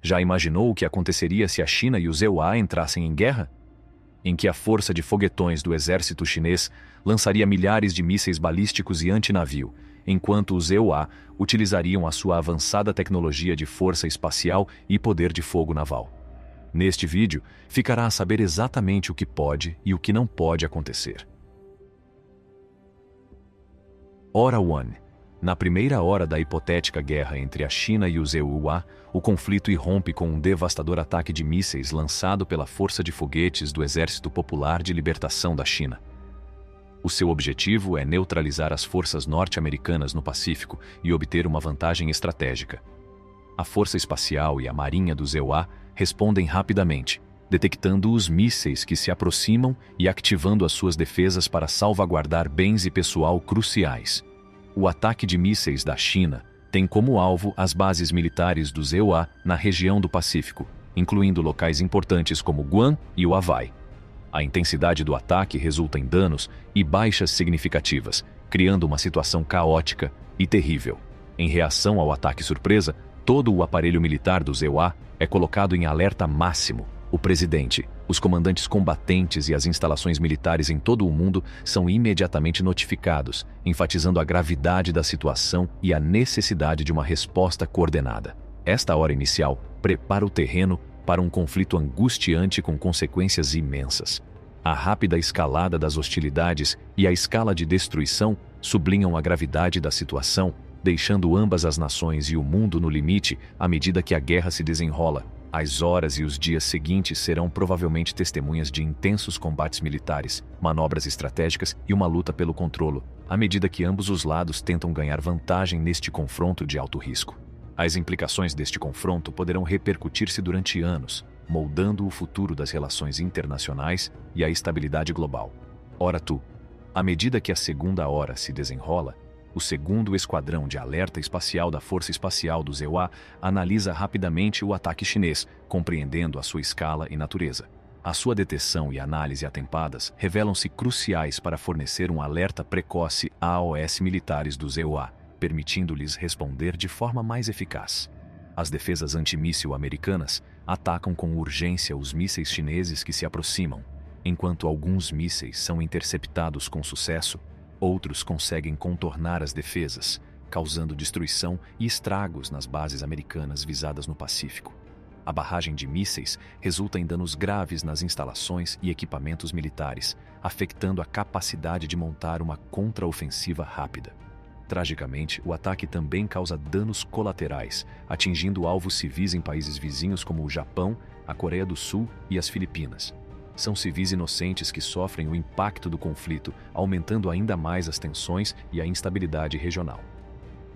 Já imaginou o que aconteceria se a China e os EUA entrassem em guerra? Em que a força de foguetões do exército chinês lançaria milhares de mísseis balísticos e antinavio, enquanto os EUA utilizariam a sua avançada tecnologia de força espacial e poder de fogo naval. Neste vídeo, ficará a saber exatamente o que pode e o que não pode acontecer. Hora 1. Na primeira hora da hipotética guerra entre a China e os EUA, o conflito irrompe com um devastador ataque de mísseis lançado pela Força de Foguetes do Exército Popular de Libertação da China. O seu objetivo é neutralizar as forças norte-americanas no Pacífico e obter uma vantagem estratégica. A Força Espacial e a Marinha dos EUA respondem rapidamente, detectando os mísseis que se aproximam e ativando as suas defesas para salvaguardar bens e pessoal cruciais. O ataque de mísseis da China tem como alvo as bases militares dos EUA na região do Pacífico, incluindo locais importantes como Guam e o Havaí. A intensidade do ataque resulta em danos e baixas significativas, criando uma situação caótica e terrível. Em reação ao ataque surpresa, todo o aparelho militar dos EUA é colocado em alerta máximo. O presidente, os comandantes combatentes e as instalações militares em todo o mundo são imediatamente notificados, enfatizando a gravidade da situação e a necessidade de uma resposta coordenada. Esta hora inicial prepara o terreno para um conflito angustiante com consequências imensas. A rápida escalada das hostilidades e a escala de destruição sublinham a gravidade da situação, deixando ambas as nações e o mundo no limite à medida que a guerra se desenrola. As horas e os dias seguintes serão provavelmente testemunhas de intensos combates militares, manobras estratégicas e uma luta pelo controle, à medida que ambos os lados tentam ganhar vantagem neste confronto de alto risco. As implicações deste confronto poderão repercutir-se durante anos, moldando o futuro das relações internacionais e a estabilidade global. Ora tu, à medida que a segunda hora se desenrola, o segundo esquadrão de alerta espacial da Força Espacial dos EUA analisa rapidamente o ataque chinês, compreendendo a sua escala e natureza. A sua detecção e análise atempadas revelam-se cruciais para fornecer um alerta precoce a AOS militares dos EUA, permitindo-lhes responder de forma mais eficaz. As defesas antimíssil americanas atacam com urgência os mísseis chineses que se aproximam. Enquanto alguns mísseis são interceptados com sucesso, outros conseguem contornar as defesas, causando destruição e estragos nas bases americanas visadas no Pacífico. A barragem de mísseis resulta em danos graves nas instalações e equipamentos militares, afetando a capacidade de montar uma contraofensiva rápida. Tragicamente, o ataque também causa danos colaterais, atingindo alvos civis em países vizinhos como o Japão, a Coreia do Sul e as Filipinas. São civis inocentes que sofrem o impacto do conflito, aumentando ainda mais as tensões e a instabilidade regional.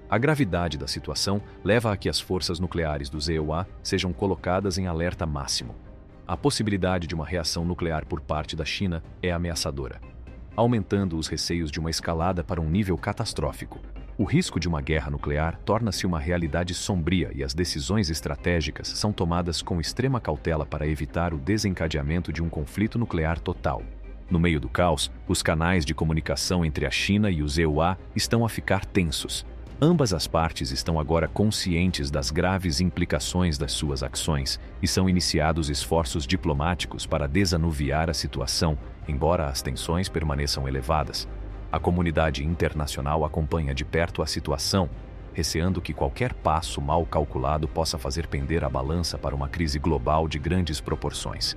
A gravidade da situação leva a que as forças nucleares dos EUA sejam colocadas em alerta máximo. A possibilidade de uma reação nuclear por parte da China é ameaçadora, aumentando os receios de uma escalada para um nível catastrófico. O risco de uma guerra nuclear torna-se uma realidade sombria e as decisões estratégicas são tomadas com extrema cautela para evitar o desencadeamento de um conflito nuclear total. No meio do caos, os canais de comunicação entre a China e os EUA estão a ficar tensos. Ambas as partes estão agora conscientes das graves implicações das suas ações e são iniciados esforços diplomáticos para desanuviar a situação, embora as tensões permaneçam elevadas. A comunidade internacional acompanha de perto a situação, receando que qualquer passo mal calculado possa fazer pender a balança para uma crise global de grandes proporções.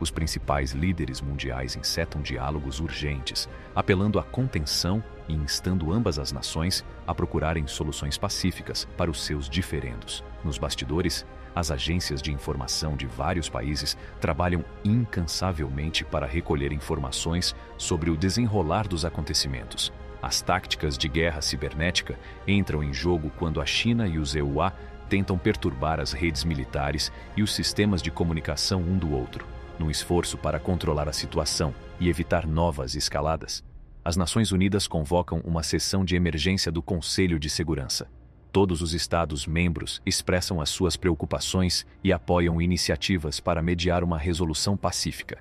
Os principais líderes mundiais encetam diálogos urgentes, apelando à contenção e instando ambas as nações a procurarem soluções pacíficas para os seus diferendos. Nos bastidores, as agências de informação de vários países trabalham incansavelmente para recolher informações sobre o desenrolar dos acontecimentos. As táticas de guerra cibernética entram em jogo quando a China e os EUA tentam perturbar as redes militares e os sistemas de comunicação um do outro. Num esforço para controlar a situação e evitar novas escaladas, as Nações Unidas convocam uma sessão de emergência do Conselho de Segurança. Todos os Estados-membros expressam as suas preocupações e apoiam iniciativas para mediar uma resolução pacífica.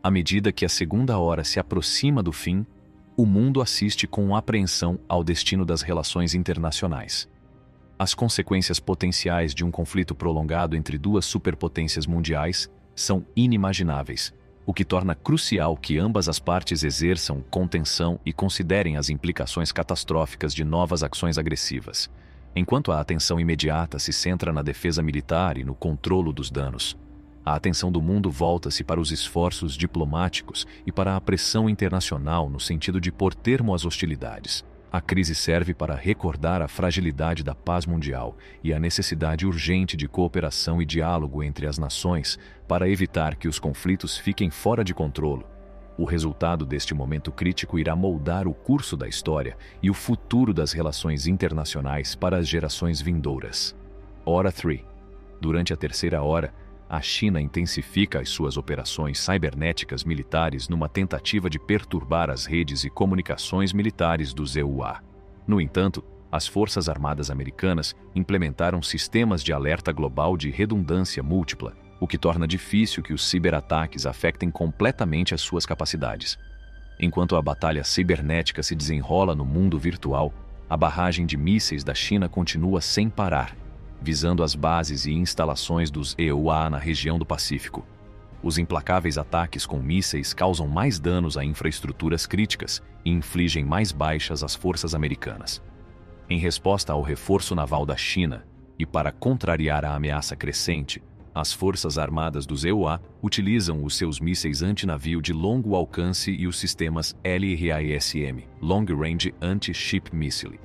À medida que a segunda hora se aproxima do fim, o mundo assiste com apreensão ao destino das relações internacionais. As consequências potenciais de um conflito prolongado entre duas superpotências mundiais são inimagináveis, o que torna crucial que ambas as partes exerçam contenção e considerem as implicações catastróficas de novas ações agressivas. Enquanto a atenção imediata se centra na defesa militar e no controlo dos danos, a atenção do mundo volta-se para os esforços diplomáticos e para a pressão internacional no sentido de pôr termo às hostilidades. A crise serve para recordar a fragilidade da paz mundial e a necessidade urgente de cooperação e diálogo entre as nações para evitar que os conflitos fiquem fora de controle. O resultado deste momento crítico irá moldar o curso da história e o futuro das relações internacionais para as gerações vindouras. Hora 3. Durante a terceira hora, a China intensifica as suas operações cibernéticas militares numa tentativa de perturbar as redes e comunicações militares dos EUA. No entanto, as Forças Armadas Americanas implementaram sistemas de alerta global de redundância múltipla, o que torna difícil que os ciberataques afetem completamente as suas capacidades. Enquanto a batalha cibernética se desenrola no mundo virtual, a barragem de mísseis da China continua sem parar, visando as bases e instalações dos EUA na região do Pacífico. Os implacáveis ataques com mísseis causam mais danos a infraestruturas críticas e infligem mais baixas às forças americanas. Em resposta ao reforço naval da China, e para contrariar a ameaça crescente, as Forças Armadas dos EUA utilizam os seus mísseis antinavio de longo alcance e os sistemas LRASM, Long Range Anti-Ship Missile.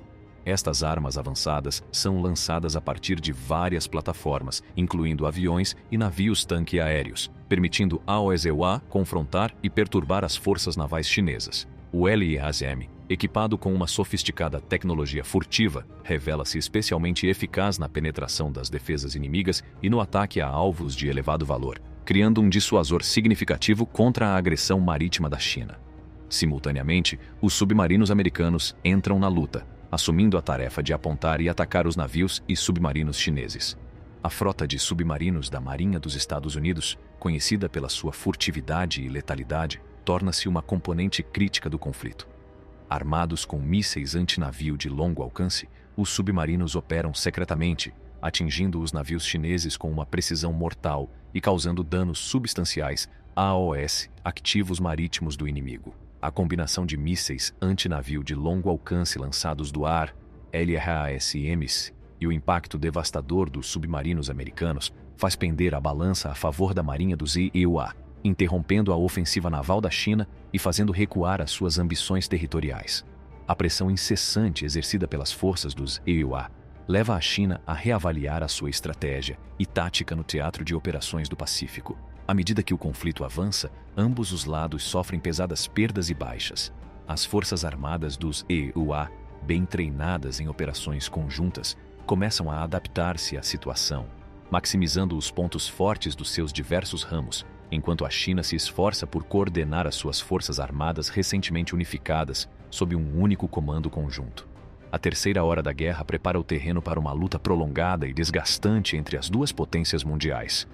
Estas armas avançadas são lançadas a partir de várias plataformas, incluindo aviões e navios-tanque aéreos, permitindo ao EUA confrontar e perturbar as forças navais chinesas. O LRASM, equipado com uma sofisticada tecnologia furtiva, revela-se especialmente eficaz na penetração das defesas inimigas e no ataque a alvos de elevado valor, criando um dissuasor significativo contra a agressão marítima da China. Simultaneamente, os submarinos americanos entram na luta, assumindo a tarefa de apontar e atacar os navios e submarinos chineses. A frota de submarinos da Marinha dos Estados Unidos, conhecida pela sua furtividade e letalidade, torna-se uma componente crítica do conflito. Armados com mísseis antinavio de longo alcance, os submarinos operam secretamente, atingindo os navios chineses com uma precisão mortal e causando danos substanciais aos ativos marítimos do inimigo. A combinação de mísseis antinavio de longo alcance lançados do ar, LRASMs, e o impacto devastador dos submarinos americanos faz pender a balança a favor da marinha dos EUA, interrompendo a ofensiva naval da China e fazendo recuar as suas ambições territoriais. A pressão incessante exercida pelas forças dos EUA leva a China a reavaliar a sua estratégia e tática no teatro de operações do Pacífico. À medida que o conflito avança, ambos os lados sofrem pesadas perdas e baixas. As forças armadas dos EUA, bem treinadas em operações conjuntas, começam a adaptar-se à situação, maximizando os pontos fortes dos seus diversos ramos, enquanto a China se esforça por coordenar as suas forças armadas recentemente unificadas sob um único comando conjunto. A terceira hora da guerra prepara o terreno para uma luta prolongada e desgastante entre as duas potências mundiais.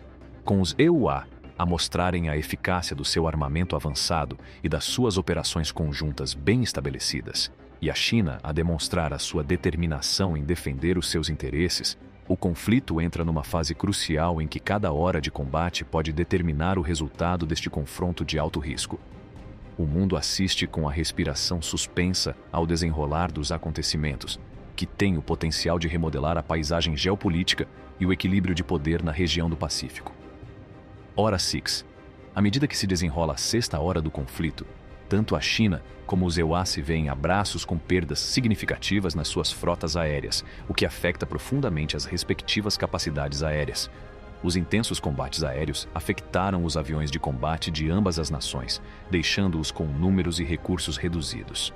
Com os EUA a mostrarem a eficácia do seu armamento avançado e das suas operações conjuntas bem estabelecidas, e a China a demonstrar a sua determinação em defender os seus interesses, o conflito entra numa fase crucial em que cada hora de combate pode determinar o resultado deste confronto de alto risco. O mundo assiste com a respiração suspensa ao desenrolar dos acontecimentos, que tem o potencial de remodelar a paisagem geopolítica e o equilíbrio de poder na região do Pacífico. Hora 6. À medida que se desenrola a sexta hora do conflito, tanto a China como os EUA se veem a braços com perdas significativas nas suas frotas aéreas, o que afeta profundamente as respectivas capacidades aéreas. Os intensos combates aéreos afetaram os aviões de combate de ambas as nações, deixando-os com números e recursos reduzidos.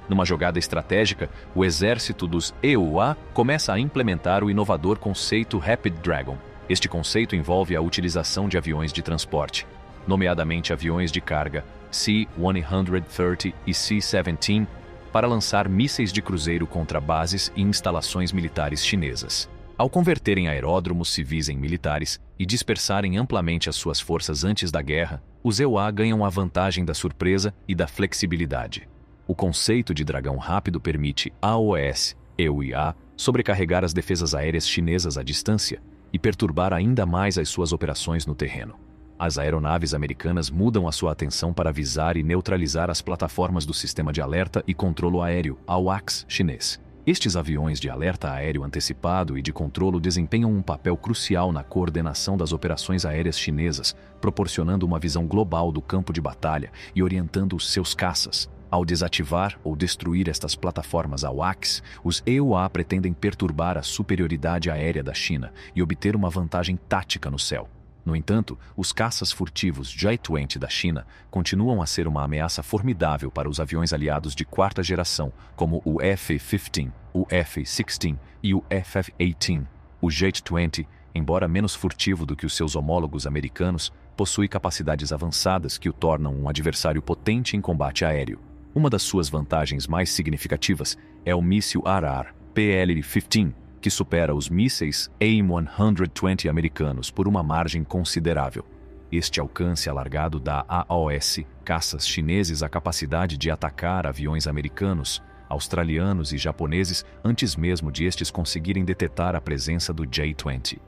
Numa jogada estratégica, o exército dos EUA começa a implementar o inovador conceito Rapid Dragon. Este conceito envolve a utilização de aviões de transporte, nomeadamente aviões de carga C-130 e C-17, para lançar mísseis de cruzeiro contra bases e instalações militares chinesas. Ao converterem aeródromos civis em militares e dispersarem amplamente as suas forças antes da guerra, os EUA ganham a vantagem da surpresa e da flexibilidade. O conceito de dragão rápido permite AOS, EUA, sobrecarregar as defesas aéreas chinesas à distância e perturbar ainda mais as suas operações no terreno. As aeronaves americanas mudam a sua atenção para avisar e neutralizar as plataformas do Sistema de Alerta e Controlo Aéreo, AWACS, chinês. Estes aviões de alerta aéreo antecipado e de controlo desempenham um papel crucial na coordenação das operações aéreas chinesas, proporcionando uma visão global do campo de batalha e orientando os seus caças. Ao desativar ou destruir estas plataformas AWACS, os EUA pretendem perturbar a superioridade aérea da China e obter uma vantagem tática no céu. No entanto, os caças furtivos J-20 da China continuam a ser uma ameaça formidável para os aviões aliados de quarta geração, como o F-15, o F-16 e o F-18. O J-20, embora menos furtivo do que os seus homólogos americanos, possui capacidades avançadas que o tornam um adversário potente em combate aéreo. Uma das suas vantagens mais significativas é o míssil ARAR PL-15, que supera os mísseis AIM-120 americanos por uma margem considerável. Este alcance alargado dá aos caças chineses a capacidade de atacar aviões americanos, australianos e japoneses antes mesmo de estes conseguirem detectar a presença do J-20.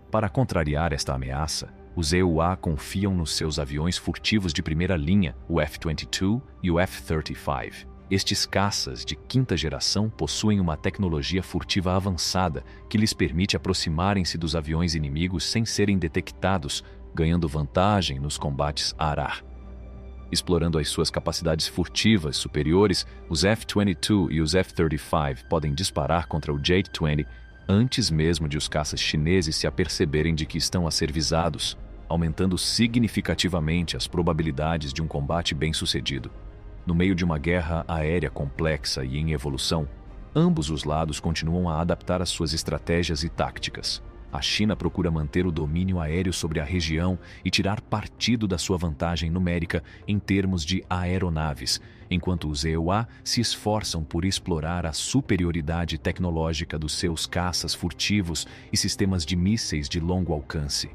Para contrariar esta ameaça, os EUA confiam nos seus aviões furtivos de primeira linha, o F-22 e o F-35. Estes caças de quinta geração possuem uma tecnologia furtiva avançada que lhes permite aproximarem-se dos aviões inimigos sem serem detectados, ganhando vantagem nos combates ARAR. Explorando as suas capacidades furtivas superiores, os F-22 e os F-35 podem disparar contra o J-20 antes mesmo de os caças chineses se aperceberem de que estão a ser visados, aumentando significativamente as probabilidades de um combate bem-sucedido. No meio de uma guerra aérea complexa e em evolução, ambos os lados continuam a adaptar as suas estratégias e táticas. A China procura manter o domínio aéreo sobre a região e tirar partido da sua vantagem numérica em termos de aeronaves, enquanto os EUA se esforçam por explorar a superioridade tecnológica dos seus caças furtivos e sistemas de mísseis de longo alcance.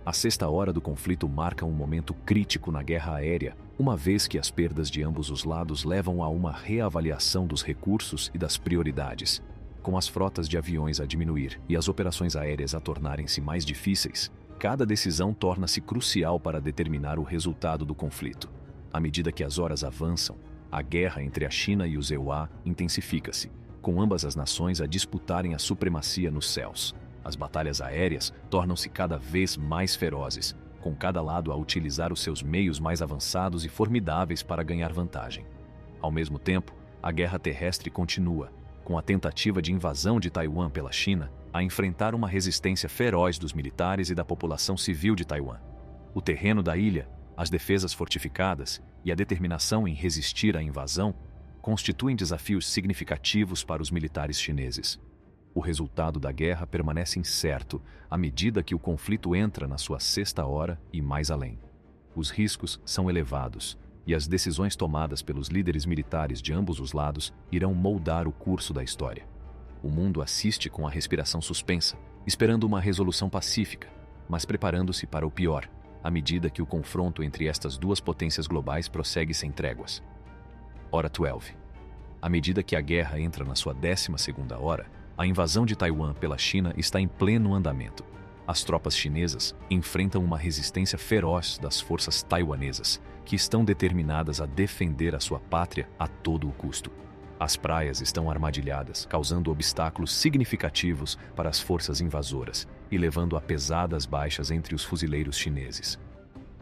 A sexta hora do conflito marca um momento crítico na guerra aérea, uma vez que as perdas de ambos os lados levam a uma reavaliação dos recursos e das prioridades. Com as frotas de aviões a diminuir e as operações aéreas a tornarem-se mais difíceis, cada decisão torna-se crucial para determinar o resultado do conflito. À medida que as horas avançam, a guerra entre a China e os EUA intensifica-se, com ambas as nações a disputarem a supremacia nos céus. As batalhas aéreas tornam-se cada vez mais ferozes, com cada lado a utilizar os seus meios mais avançados e formidáveis para ganhar vantagem. Ao mesmo tempo, a guerra terrestre continua, com a tentativa de invasão de Taiwan pela China a enfrentar uma resistência feroz dos militares e da população civil de Taiwan. O terreno da ilha, as defesas fortificadas e a determinação em resistir à invasão constituem desafios significativos para os militares chineses. O resultado da guerra permanece incerto à medida que o conflito entra na sua sexta hora e mais além. Os riscos são elevados, e as decisões tomadas pelos líderes militares de ambos os lados irão moldar o curso da história. O mundo assiste com a respiração suspensa, esperando uma resolução pacífica, mas preparando-se para o pior, à medida que o confronto entre estas duas potências globais prossegue sem tréguas. Hora 12. À medida que a guerra entra na sua 12ª hora, a invasão de Taiwan pela China está em pleno andamento. As tropas chinesas enfrentam uma resistência feroz das forças taiwanesas, que estão determinadas a defender a sua pátria a todo o custo. As praias estão armadilhadas, causando obstáculos significativos para as forças invasoras e levando a pesadas baixas entre os fuzileiros chineses.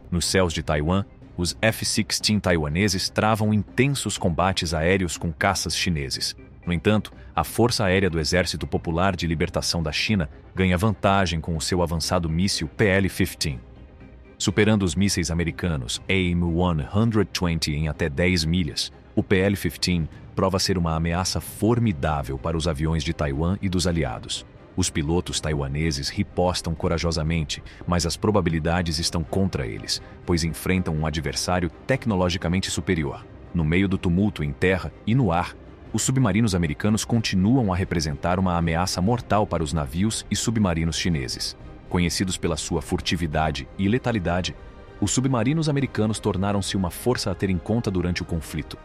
Nos céus de Taiwan, os F-16 taiwaneses travam intensos combates aéreos com caças chineses. No entanto, a Força Aérea do Exército Popular de Libertação da China ganha vantagem com o seu avançado míssil PL-15. Superando os mísseis americanos AIM-120 em até 10 milhas, o PL-15 prova ser uma ameaça formidável para os aviões de Taiwan e dos aliados. Os pilotos taiwaneses ripostam corajosamente, mas as probabilidades estão contra eles, pois enfrentam um adversário tecnologicamente superior. No meio do tumulto em terra e no ar, os submarinos americanos continuam a representar uma ameaça mortal para os navios e submarinos chineses. Conhecidos pela sua furtividade e letalidade, os submarinos americanos tornaram-se uma força a ter em conta durante o conflito.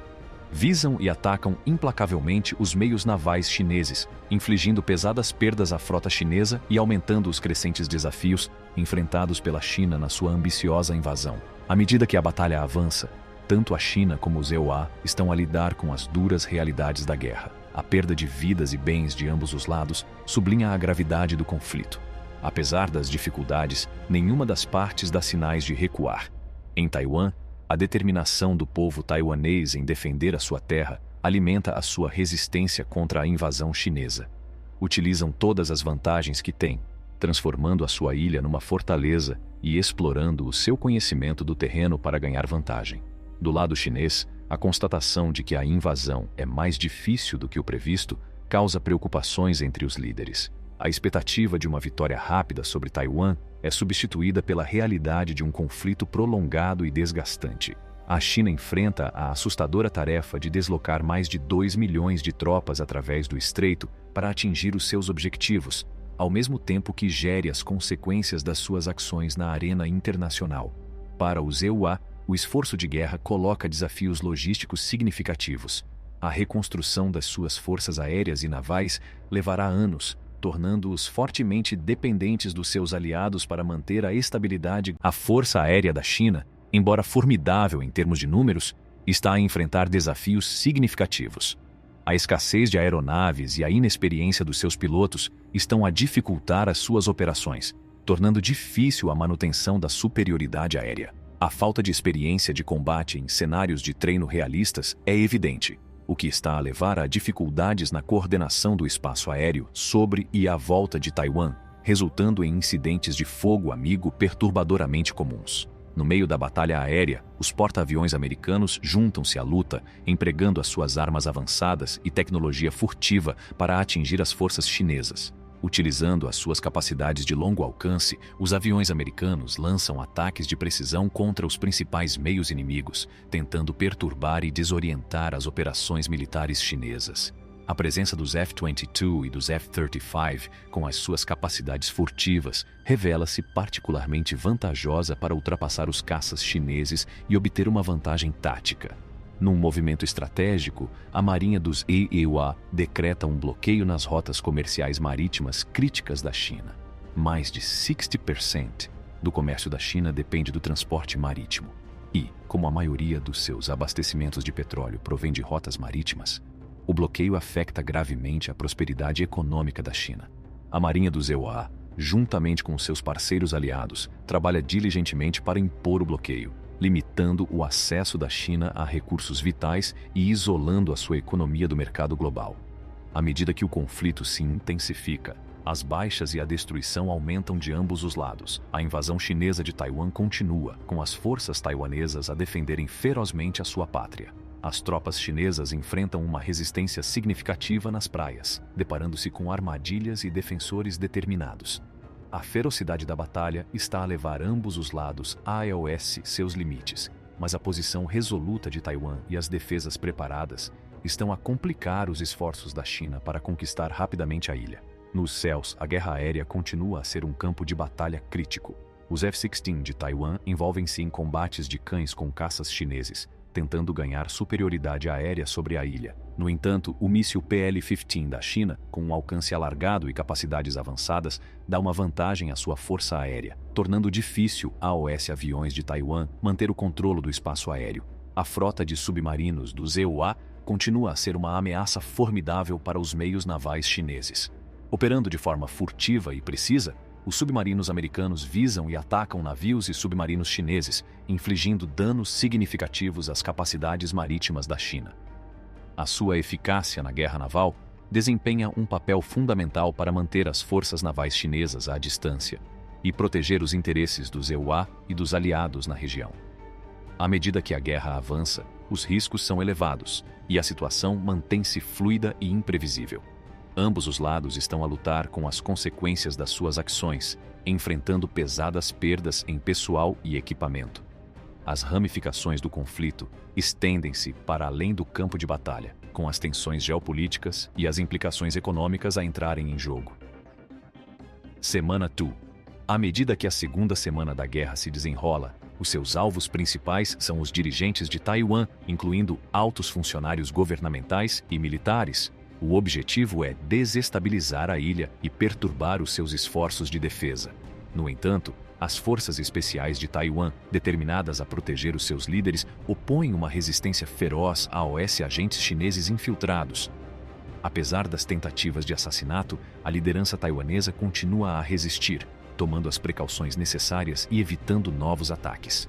visam e atacam implacavelmente os meios navais chineses, infligindo pesadas perdas à frota chinesa e aumentando os crescentes desafios enfrentados pela China na sua ambiciosa invasão. À medida que a batalha avança, tanto a China como os EUA estão a lidar com as duras realidades da guerra. A perda de vidas e bens de ambos os lados sublinha a gravidade do conflito. Apesar das dificuldades, nenhuma das partes dá sinais de recuar. Em Taiwan, a determinação do povo taiwanês em defender a sua terra alimenta a sua resistência contra a invasão chinesa. Utilizam todas as vantagens que têm, transformando a sua ilha numa fortaleza e explorando o seu conhecimento do terreno para ganhar vantagem. Do lado chinês, a constatação de que a invasão é mais difícil do que o previsto causa preocupações entre os líderes. A expectativa de uma vitória rápida sobre Taiwan é substituída pela realidade de um conflito prolongado e desgastante. A China enfrenta a assustadora tarefa de deslocar mais de 2 milhões de tropas através do estreito para atingir os seus objetivos, ao mesmo tempo que gere as consequências das suas ações na arena internacional. Para os EUA, o esforço de guerra coloca desafios logísticos significativos. A reconstrução das suas forças aéreas e navais levará anos, tornando-os fortemente dependentes dos seus aliados para manter a estabilidade. A Força Aérea da China, embora formidável em termos de números, está a enfrentar desafios significativos. A escassez de aeronaves e a inexperiência dos seus pilotos estão a dificultar as suas operações, tornando difícil a manutenção da superioridade aérea. A falta de experiência de combate em cenários de treino realistas é evidente, o que está a levar a dificuldades na coordenação do espaço aéreo sobre e à volta de Taiwan, resultando em incidentes de fogo amigo perturbadoramente comuns. No meio da batalha aérea, os porta-aviões americanos juntam-se à luta, empregando as suas armas avançadas e tecnologia furtiva para atingir as forças chinesas. Utilizando as suas capacidades de longo alcance, os aviões americanos lançam ataques de precisão contra os principais meios inimigos, tentando perturbar e desorientar as operações militares chinesas. A presença dos F-22 e dos F-35, com as suas capacidades furtivas, revela-se particularmente vantajosa para ultrapassar os caças chineses e obter uma vantagem tática. Num movimento estratégico, a Marinha dos EUA decreta um bloqueio nas rotas comerciais marítimas críticas da China. Mais de 60% do comércio da China depende do transporte marítimo. E, como a maioria dos seus abastecimentos de petróleo provém de rotas marítimas, o bloqueio afeta gravemente a prosperidade econômica da China. A Marinha dos EUA, juntamente com seus parceiros aliados, trabalha diligentemente para impor o bloqueio, limitando o acesso da China a recursos vitais e isolando a sua economia do mercado global. À medida que o conflito se intensifica, as baixas e a destruição aumentam de ambos os lados. A invasão chinesa de Taiwan continua, com as forças taiwanesas a defenderem ferozmente a sua pátria. As tropas chinesas enfrentam uma resistência significativa nas praias, deparando-se com armadilhas e defensores determinados. A ferocidade da batalha está a levar ambos os lados a seus limites, mas a posição resoluta de Taiwan e as defesas preparadas estão a complicar os esforços da China para conquistar rapidamente a ilha. Nos céus, a guerra aérea continua a ser um campo de batalha crítico. Os F-16 de Taiwan envolvem-se em combates de cães com caças chineses, tentando ganhar superioridade aérea sobre a ilha. No entanto, o míssil PL-15 da China, com um alcance alargado e capacidades avançadas, dá uma vantagem à sua força aérea, tornando difícil aos aviões de Taiwan manter o controle do espaço aéreo. A frota de submarinos dos EUA continua a ser uma ameaça formidável para os meios navais chineses. Operando de forma furtiva e precisa, os submarinos americanos visam e atacam navios e submarinos chineses, infligindo danos significativos às capacidades marítimas da China. A sua eficácia na guerra naval desempenha um papel fundamental para manter as forças navais chinesas à distância e proteger os interesses dos EUA e dos aliados na região. À medida que a guerra avança, os riscos são elevados e a situação mantém-se fluida e imprevisível. Ambos os lados estão a lutar com as consequências das suas ações, enfrentando pesadas perdas em pessoal e equipamento. As ramificações do conflito estendem-se para além do campo de batalha, com as tensões geopolíticas e as implicações econômicas a entrarem em jogo. Semana 2. À medida que a segunda semana da guerra se desenrola, Os seus alvos principais são os dirigentes de Taiwan, incluindo altos funcionários governamentais e militares. O objetivo é desestabilizar a ilha e perturbar os seus esforços de defesa. No entanto, as forças especiais de Taiwan, determinadas a proteger os seus líderes, opõem uma resistência feroz aos agentes chineses infiltrados. Apesar das tentativas de assassinato, a liderança taiwanesa continua a resistir, tomando as precauções necessárias e evitando novos ataques.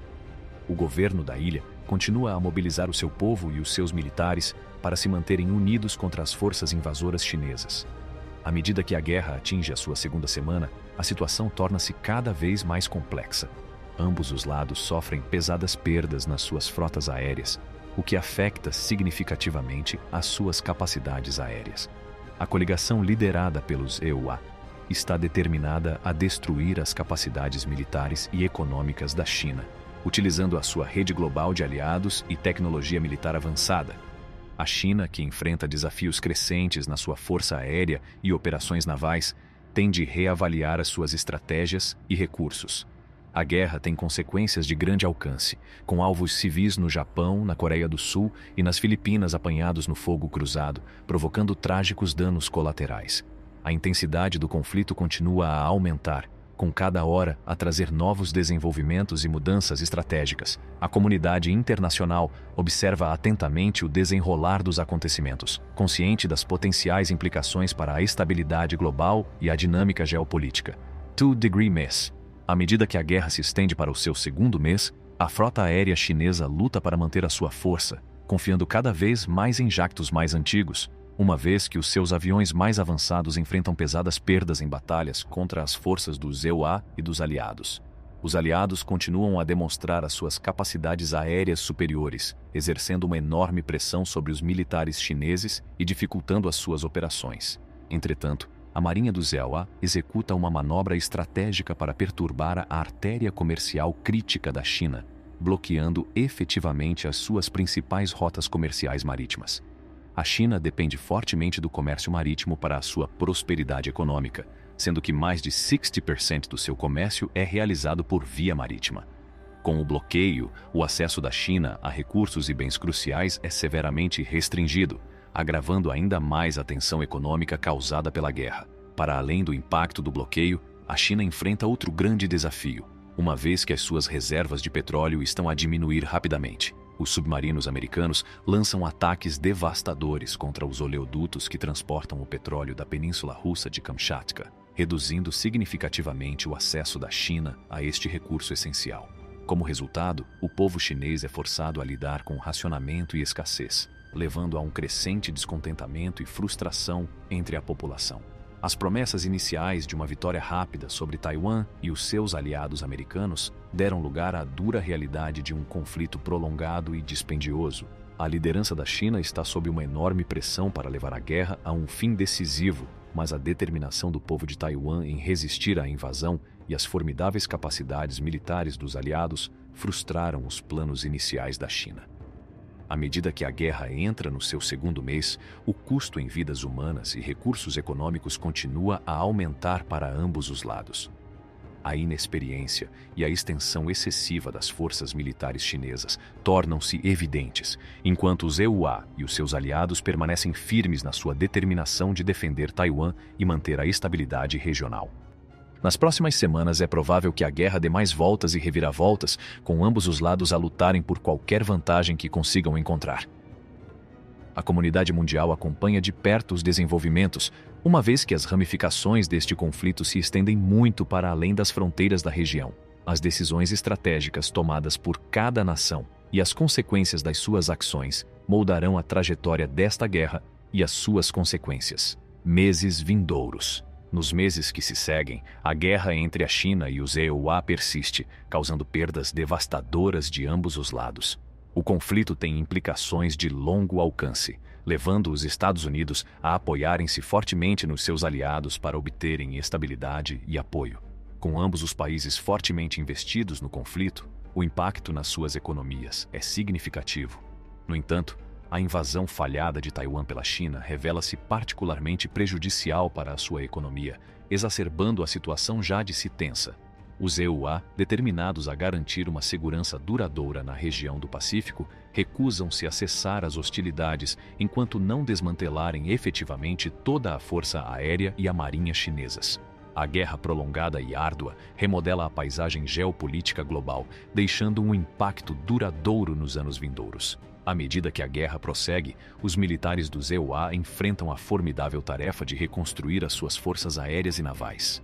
O governo da ilha continua a mobilizar o seu povo e os seus militares para se manterem unidos contra as forças invasoras chinesas. À medida que a guerra atinge a sua segunda semana, a situação torna-se cada vez mais complexa. Ambos os lados sofrem pesadas perdas nas suas frotas aéreas, o que afeta significativamente as suas capacidades aéreas. A coligação liderada pelos EUA está determinada a destruir as capacidades militares e econômicas da China, utilizando a sua rede global de aliados e tecnologia militar avançada. A China, que enfrenta desafios crescentes na sua força aérea e operações navais, tem de reavaliar as suas estratégias e recursos. A guerra tem consequências de grande alcance, com alvos civis no Japão, na Coreia do Sul e nas Filipinas apanhados no fogo cruzado, provocando trágicos danos colaterais. A intensidade do conflito continua a aumentar, com cada hora a trazer novos desenvolvimentos e mudanças estratégicas. A comunidade internacional observa atentamente o desenrolar dos acontecimentos, consciente das potenciais implicações para a estabilidade global e a dinâmica geopolítica. 2° mês. À medida que a guerra se estende para o seu segundo mês, a frota aérea chinesa luta para manter a sua força, confiando cada vez mais em jactos mais antigos, uma vez que os seus aviões mais avançados enfrentam pesadas perdas em batalhas contra as forças dos EUA e dos aliados. Os aliados continuam a demonstrar as suas capacidades aéreas superiores, exercendo uma enorme pressão sobre os militares chineses e dificultando as suas operações. Entretanto, a Marinha dos EUA executa uma manobra estratégica para perturbar a artéria comercial crítica da China, bloqueando efetivamente as suas principais rotas comerciais marítimas. A China depende fortemente do comércio marítimo para a sua prosperidade econômica, sendo que mais de 60% do seu comércio é realizado por via marítima. Com o bloqueio, o acesso da China a recursos e bens cruciais é severamente restringido, agravando ainda mais a tensão econômica causada pela guerra. Para além do impacto do bloqueio, a China enfrenta outro grande desafio, uma vez que as suas reservas de petróleo estão a diminuir rapidamente. Os submarinos americanos lançam ataques devastadores contra os oleodutos que transportam o petróleo da Península Russa de Kamchatka, reduzindo significativamente o acesso da China a este recurso essencial. Como resultado, o povo chinês é forçado a lidar com racionamento e escassez, levando a um crescente descontentamento e frustração entre a população. As promessas iniciais de uma vitória rápida sobre Taiwan e os seus aliados americanos deram lugar à dura realidade de um conflito prolongado e dispendioso. A liderança da China está sob uma enorme pressão para levar a guerra a um fim decisivo, mas a determinação do povo de Taiwan em resistir à invasão e as formidáveis capacidades militares dos aliados frustraram os planos iniciais da China. À medida que a guerra entra no seu segundo mês, o custo em vidas humanas e recursos econômicos continua a aumentar para ambos os lados. A inexperiência e a extensão excessiva das forças militares chinesas tornam-se evidentes, enquanto os EUA e os seus aliados permanecem firmes na sua determinação de defender Taiwan e manter a estabilidade regional. Nas próximas semanas é provável que a guerra dê mais voltas e reviravoltas, com ambos os lados a lutarem por qualquer vantagem que consigam encontrar. A comunidade mundial acompanha de perto os desenvolvimentos, uma vez que as ramificações deste conflito se estendem muito para além das fronteiras da região. As decisões estratégicas tomadas por cada nação e as consequências das suas ações moldarão a trajetória desta guerra e as suas consequências. Meses vindouros. Nos meses que se seguem, a guerra entre a China e os EUA persiste, causando perdas devastadoras de ambos os lados. O conflito tem implicações de longo alcance, levando os Estados Unidos a apoiarem-se fortemente nos seus aliados para obterem estabilidade e apoio. Com ambos os países fortemente investidos no conflito, o impacto nas suas economias é significativo. No entanto, a invasão falhada de Taiwan pela China revela-se particularmente prejudicial para a sua economia, exacerbando a situação já de si tensa. Os EUA, determinados a garantir uma segurança duradoura na região do Pacífico, recusam-se a cessar as hostilidades enquanto não desmantelarem efetivamente toda a força aérea e a marinha chinesas. A guerra prolongada e árdua remodela a paisagem geopolítica global, deixando um impacto duradouro nos anos vindouros. À medida que a guerra prossegue, os militares dos EUA enfrentam a formidável tarefa de reconstruir as suas forças aéreas e navais.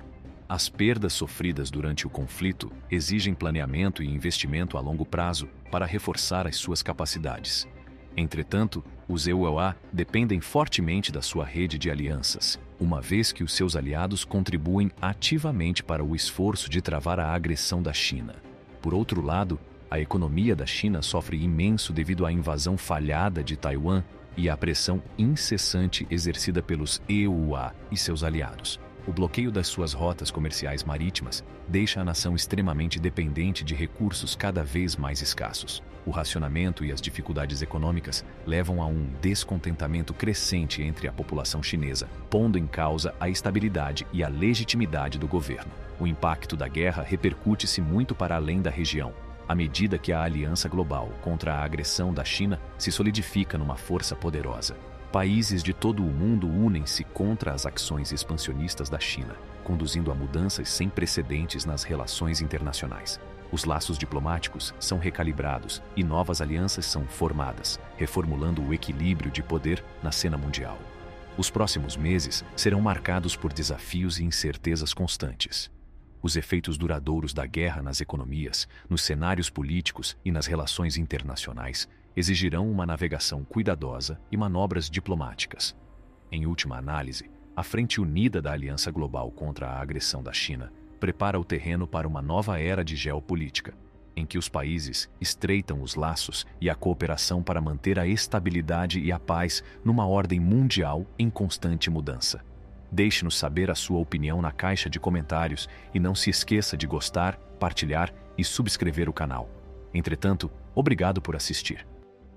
As perdas sofridas durante o conflito exigem planeamento e investimento a longo prazo para reforçar as suas capacidades. Entretanto, os EUA dependem fortemente da sua rede de alianças, uma vez que os seus aliados contribuem ativamente para o esforço de travar a agressão da China. Por outro lado, a economia da China sofre imenso devido à invasão falhada de Taiwan e à pressão incessante exercida pelos EUA e seus aliados. O bloqueio das suas rotas comerciais marítimas deixa a nação extremamente dependente de recursos cada vez mais escassos. O racionamento e as dificuldades econômicas levam a um descontentamento crescente entre a população chinesa, pondo em causa a estabilidade e a legitimidade do governo. O impacto da guerra repercute-se muito para além da região, à medida que a aliança global contra a agressão da China se solidifica numa força poderosa. Países de todo o mundo unem-se contra as ações expansionistas da China, conduzindo a mudanças sem precedentes nas relações internacionais. Os laços diplomáticos são recalibrados e novas alianças são formadas, reformulando o equilíbrio de poder na cena mundial. Os próximos meses serão marcados por desafios e incertezas constantes. Os efeitos duradouros da guerra nas economias, nos cenários políticos e nas relações internacionais exigirão uma navegação cuidadosa e manobras diplomáticas. Em última análise, a Frente Unida da Aliança Global contra a agressão da China prepara o terreno para uma nova era de geopolítica, em que os países estreitam os laços e a cooperação para manter a estabilidade e a paz numa ordem mundial em constante mudança. Deixe-nos saber a sua opinião na caixa de comentários e não se esqueça de gostar, partilhar e subscrever o canal. Entretanto, obrigado por assistir.